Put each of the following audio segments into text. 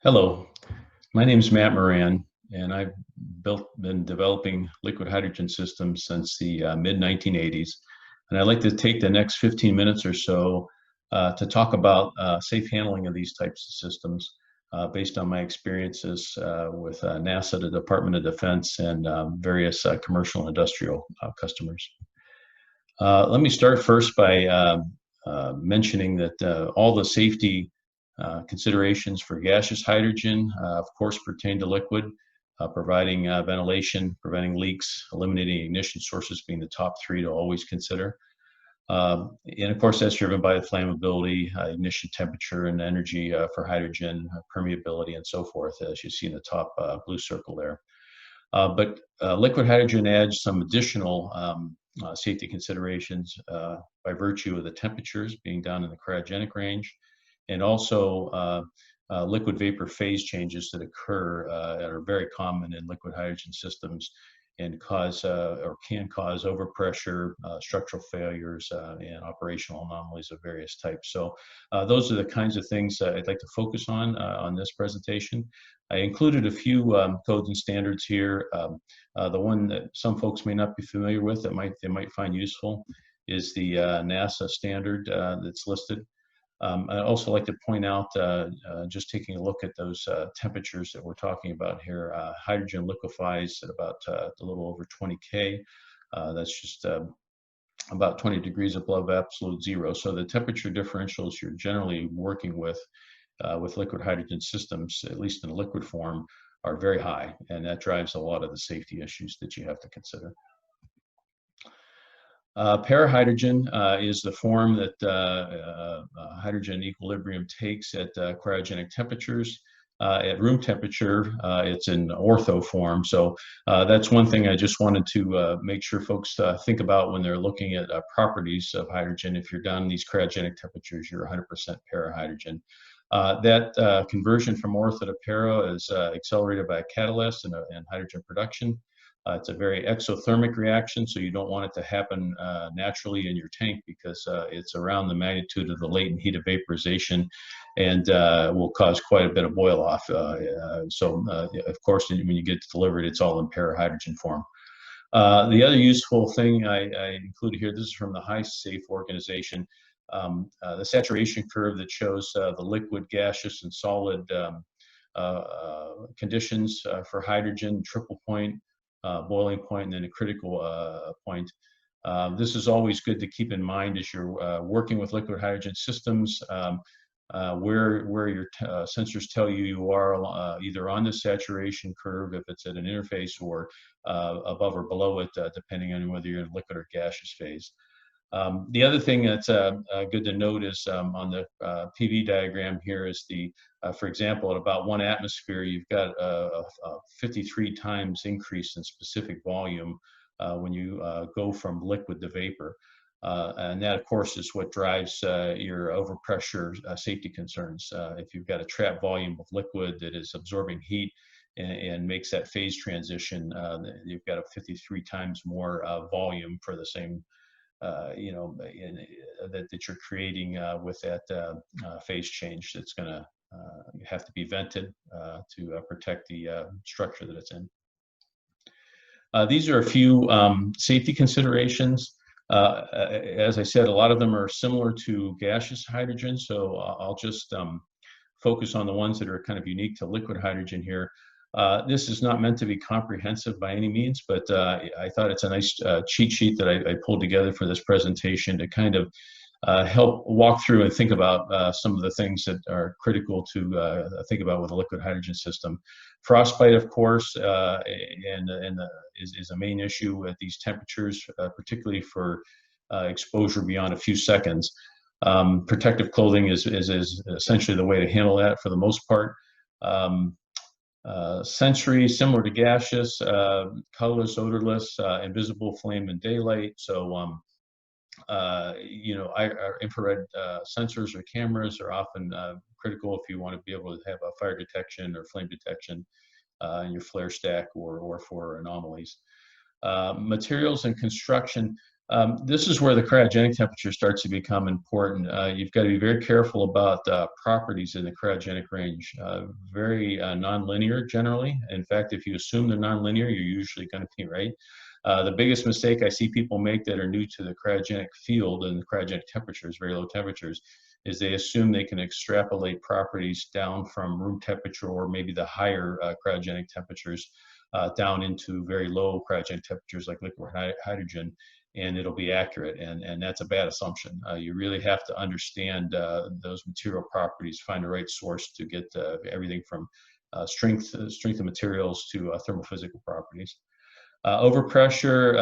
Hello, my name is Matt Moran, and I've been developing liquid hydrogen systems since the mid-1980s. And I'd like to take the next 15 minutes or so to talk about safe handling of these types of systems based on my experiences with NASA, the Department of Defense, and various commercial and industrial customers. Let me start first by mentioning that all the safety considerations for gaseous hydrogen, of course, pertain to liquid, providing ventilation, preventing leaks, eliminating ignition sources being the top three to always consider. And of course, that's driven by the flammability, ignition temperature, and energy for hydrogen, permeability, and so forth, as you see in the top blue circle there. But liquid hydrogen adds some additional safety considerations by virtue of the temperatures being down in the cryogenic range, and also liquid vapor phase changes that occur that are very common in liquid hydrogen systems and cause or can cause overpressure, structural failures, and operational anomalies of various types. So those are the kinds of things I'd like to focus on this presentation. I included a few codes and standards here. The one that some folks may not be familiar with that they might find useful is the NASA standard that's listed. I'd also like to point out, just taking a look at those temperatures that we're talking about here, hydrogen liquefies at about a little over 20 K. That's just about 20 degrees above absolute zero. So the temperature differentials you're generally working with liquid hydrogen systems, at least in liquid form, are very high, and that drives a lot of the safety issues that you have to consider. Parahydrogen is the form that hydrogen equilibrium takes at cryogenic temperatures. At room temperature, it's in ortho form. So that's one thing I just wanted to make sure folks think about when they're looking at properties of hydrogen. If you're down in these cryogenic temperatures, you're 100% parahydrogen. That conversion from ortho to para is accelerated by a catalyst and hydrogen production. It's a very exothermic reaction, so you don't want it to happen naturally in your tank because it's around the magnitude of the latent heat of vaporization and will cause quite a bit of boil off. So of course, when you get delivered, it's all in parahydrogen form. The other useful thing I included here, this is from the High Safe organization, the saturation curve that shows the liquid, gaseous, and solid conditions for hydrogen, triple point, boiling point, and then a critical point. This is always good to keep in mind as you're working with liquid hydrogen systems, where your sensors tell you are either on the saturation curve, if it's at an interface, or above or below it, depending on whether you're in liquid or gaseous phase. The other thing that's good to note is on the PV diagram here is for example, at about 1 atmosphere, you've got a 53 times increase in specific volume when you go from liquid to vapor. And that, of course, is what drives your overpressure safety concerns. If you've got a trapped volume of liquid that is absorbing heat and makes that phase transition, you've got a 53 times more volume for the same that you're creating with that phase change that's going to have to be vented to protect the structure that it's in. These are a few safety considerations. As I said, a lot of them are similar to gaseous hydrogen, so I'll just focus on the ones that are kind of unique to liquid hydrogen here. This is not meant to be comprehensive by any means, but I thought it's a nice cheat sheet that I pulled together for this presentation to kind of help walk through and think about some of the things that are critical to think about with a liquid hydrogen system. Frostbite, of course, is a main issue at these temperatures, particularly for exposure beyond a few seconds. Protective clothing is essentially the way to handle that for the most part. Sensory, similar to gaseous, colorless, odorless, invisible flame in daylight. So, our infrared sensors or cameras are often critical if you want to be able to have a fire detection or flame detection in your flare stack or for anomalies. Materials and construction. This is where the cryogenic temperature starts to become important. You've got to be very careful about properties in the cryogenic range. Very nonlinear generally. In fact, if you assume they're nonlinear, you're usually going to be right. The biggest mistake I see people make that are new to the cryogenic field and the cryogenic temperatures, very low temperatures, is they assume they can extrapolate properties down from room temperature or maybe the higher cryogenic temperatures down into very low cryogenic temperatures like liquid hydrogen, and it'll be accurate. And that's a bad assumption. You really have to understand those material properties, find the right source to get everything from strength of materials to thermophysical properties. Overpressure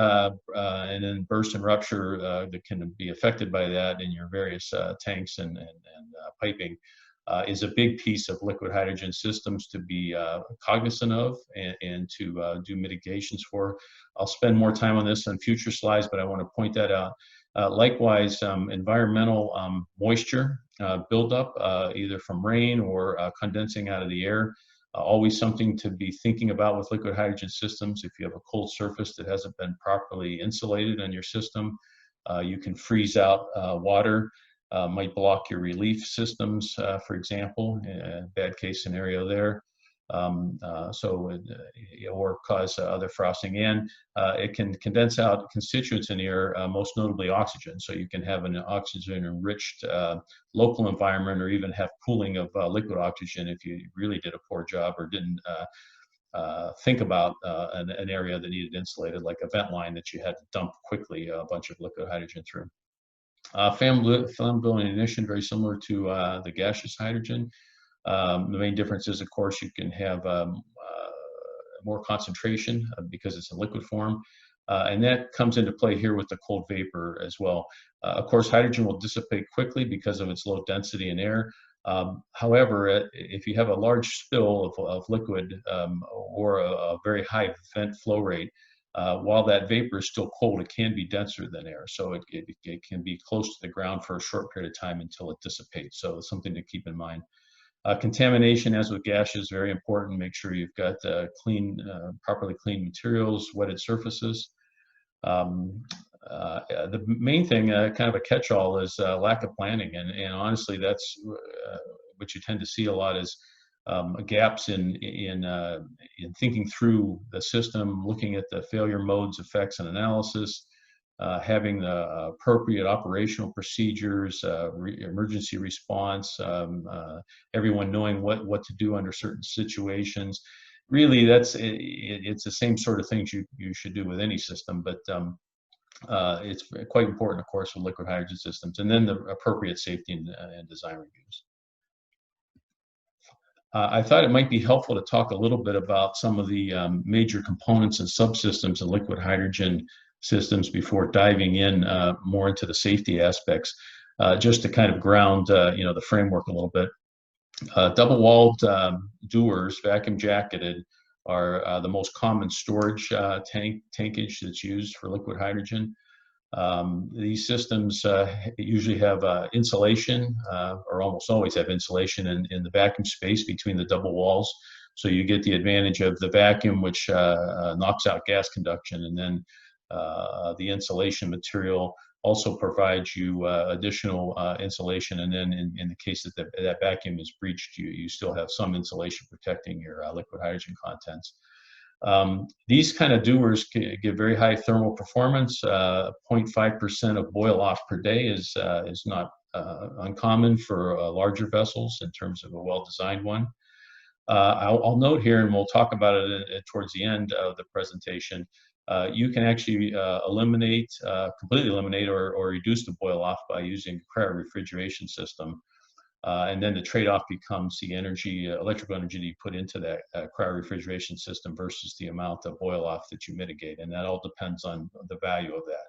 and then burst and rupture that can be affected by that in your various tanks and piping is a big piece of liquid hydrogen systems to be cognizant of and to do mitigations for. I'll spend more time on this on future slides, but I want to point that out. Likewise, environmental moisture buildup, either from rain or condensing out of the air. Always something to be thinking about with liquid hydrogen systems. If you have a cold surface that hasn't been properly insulated on your system, you can freeze out water, might block your relief systems, for example, bad case scenario there. Or cause other frosting, and it can condense out constituents in the air, most notably oxygen. So you can have an oxygen-enriched local environment, or even have cooling of liquid oxygen if you really did a poor job or didn't think about an area that needed insulated, like a vent line that you had to dump quickly a bunch of liquid hydrogen through. Flammability and ignition, very similar to the gaseous hydrogen. The main difference is, of course, you can have more concentration because it's in liquid form. And that comes into play here with the cold vapor as well. Of course, hydrogen will dissipate quickly because of its low density in air. However, if you have a large spill of liquid or a very high vent flow rate, while that vapor is still cold, it can be denser than air. So it can be close to the ground for a short period of time until it dissipates. So it's something to keep in mind. Contamination, as with gas, is very important. Make sure you've got properly cleaned materials, wetted surfaces. The main thing, kind of a catch-all, is lack of planning. And honestly, that's what you tend to see a lot is gaps in thinking through the system, looking at the failure modes, effects, and analysis. Having the appropriate operational procedures, emergency response, everyone knowing what to do under certain situations. Really, it's the same sort of things you should do with any system, but it's quite important, of course, with liquid hydrogen systems. And then the appropriate safety and design reviews. I thought it might be helpful to talk a little bit about some of the major components and subsystems in liquid hydrogen systems before diving in more into the safety aspects, just to kind of ground the framework a little bit. Double-walled dewars, vacuum jacketed, are the most common storage tankage that's used for liquid hydrogen. These systems usually have insulation, or almost always have insulation in the vacuum space between the double walls. So you get the advantage of the vacuum, which knocks out gas conduction, and then the insulation material also provides you additional insulation. And then in the case that that vacuum is breached, you still have some insulation protecting your liquid hydrogen contents. These kind of dewars give very high thermal performance. 0.5% of boil off per day is not uncommon for larger vessels in terms of a well-designed one. I'll note here, and we'll talk about it towards the end of the presentation, you can actually completely eliminate or reduce the boil off by using a cryo-refrigeration system. And then the trade-off becomes the electrical energy that you put into that cryo-refrigeration system versus the amount of boil off that you mitigate. And that all depends on the value of that,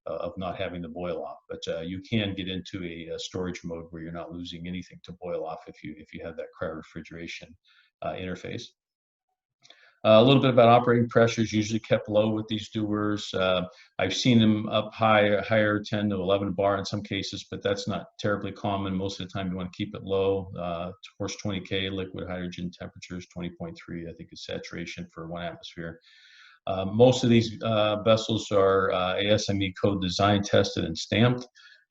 of not having the boil off. But you can get into a storage mode where you're not losing anything to boil off if you have that cryo-refrigeration interface. A little bit about operating pressures, usually kept low with these dewars. I've seen them up higher, 10 to 11 bar in some cases, but that's not terribly common. Most of the time you want to keep it low. Of course, 20 K liquid hydrogen temperatures, 20.3 I think is saturation for 1 atmosphere. Most of these vessels are ASME code designed, tested, and stamped,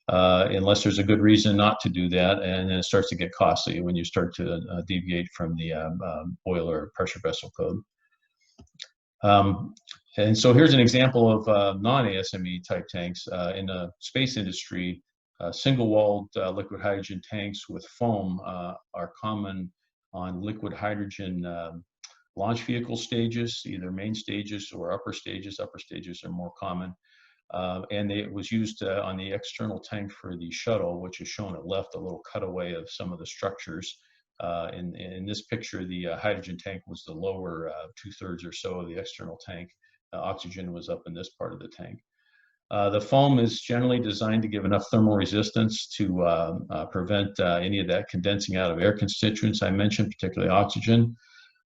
unless there's a good reason not to do that, and then it starts to get costly when you start to deviate from the oil or pressure vessel code. And so here's an example of non-ASME type tanks. In the space industry, single-walled liquid hydrogen tanks with foam are common on liquid hydrogen launch vehicle stages, either main stages or upper stages. Upper stages are more common. And it was used on the external tank for the shuttle, which is shown at left, a little cutaway of some of the structures. In this picture, the hydrogen tank was the lower 2/3 or so of the external tank. Oxygen was up in this part of the tank. The foam is generally designed to give enough thermal resistance to prevent any of that condensing out of air constituents I mentioned, particularly oxygen.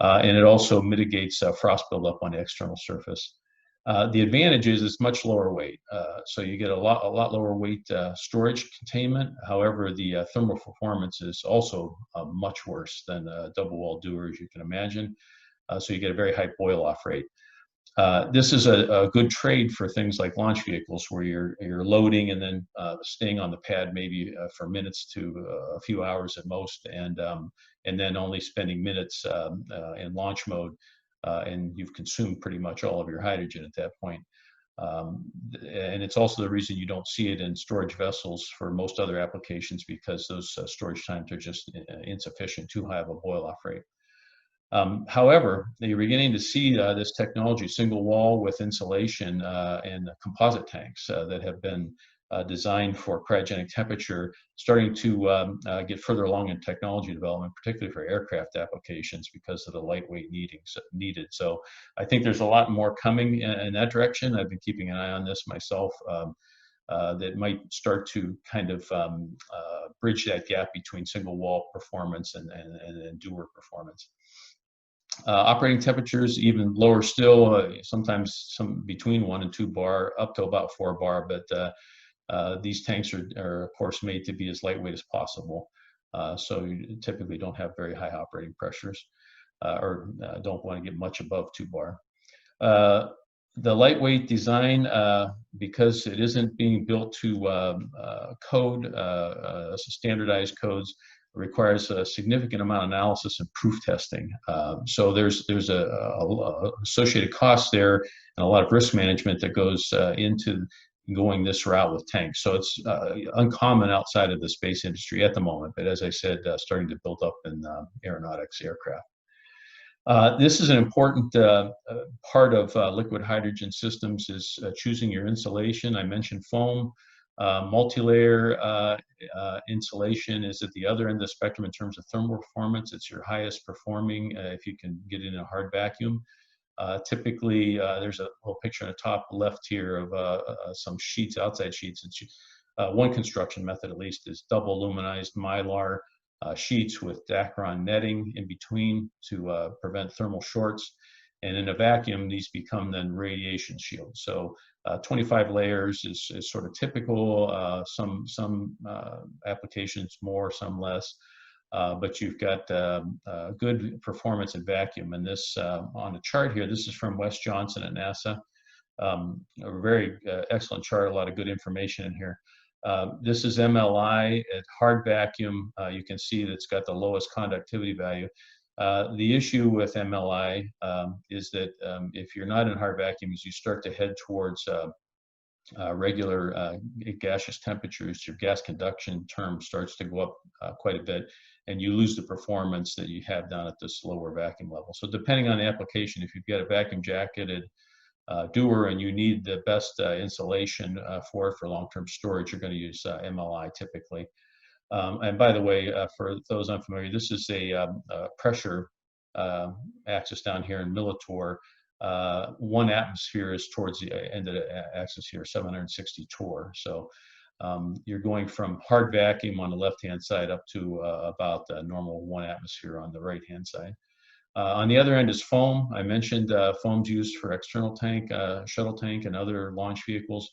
And it also mitigates frost buildup on the external surface. The advantage is it's much lower weight, so you get a lot lower weight storage containment. However, the thermal performance is also much worse than a double wall Dewar, as you can imagine. So you get a very high boil off rate. This is a good trade for things like launch vehicles, where you're loading and then staying on the pad maybe for minutes to a few hours at most, and then only spending minutes in launch mode. And you've consumed pretty much all of your hydrogen at that point. And it's also the reason you don't see it in storage vessels for most other applications, because those storage times are just insufficient, too high of a boil-off rate. However, you're beginning to see this technology, single wall with insulation and composite tanks that have been designed for cryogenic temperature, starting to get further along in technology development, particularly for aircraft applications because of the lightweight needed. So I think there's a lot more coming in that direction. I've been keeping an eye on this myself. That might start to kind of bridge that gap between single wall performance and Dewar performance. Operating temperatures even lower still, sometimes between 1 and 2 bar, up to about 4 bar, but these tanks are of course made to be as lightweight as possible. So you typically don't have very high operating pressures, or don't want to get much above 2 bar. The lightweight design, because it isn't being built to code, standardized codes, requires a significant amount of analysis and proof testing. So there's a associated cost there and a lot of risk management that goes into going this route with tanks. So it's uncommon outside of the space industry at the moment, but as I said, starting to build up in aeronautics aircraft. This is an important part of liquid hydrogen systems, is choosing your insulation. I mentioned foam. Multi-layer insulation is at the other end of the spectrum in terms of thermal performance. It's your highest performing if you can get it in a hard vacuum. Typically, there's a little picture on the top left here of some sheets, outside sheets. It's, one construction method, at least, is double aluminized mylar sheets with Dacron netting in between to prevent thermal shorts. And in a vacuum, these become then radiation shields. So 25 layers is sort of typical. Some applications more, some less. But you've got good performance in vacuum. And this, on the chart here, this is from Wes Johnson at NASA. A very excellent chart, a lot of good information in here. This is MLI at hard vacuum. You can see that it's got the lowest conductivity value. The issue with MLI is that if you're not in hard vacuums, you start to head towards regular gaseous temperatures. Your gas conduction term starts to go up quite a bit, and you lose the performance that you have down at this lower vacuum level. So depending on the application, if you've got a vacuum jacketed Dewar and you need the best insulation for it for long-term storage, you're going to use MLI typically. And by the way, for those unfamiliar, this is a pressure axis down here in millitorr. 1 atmosphere is towards the end of the axis here, 760 torr. So you're going from hard vacuum on the left-hand side up to about normal 1 atmosphere on the right-hand side. On the other end is foam. I mentioned foam's used for external tank, shuttle tank, and other launch vehicles.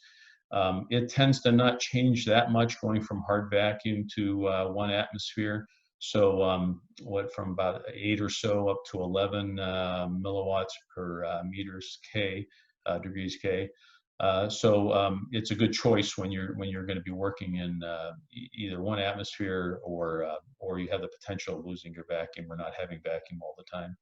It tends to not change that much going from hard vacuum to 1 atmosphere. So what from about 8 or so up to 11 milliwatts per meters K, degrees K. It's a good choice when you're going to be working in either one atmosphere or you have the potential of losing your vacuum or not having vacuum all the time.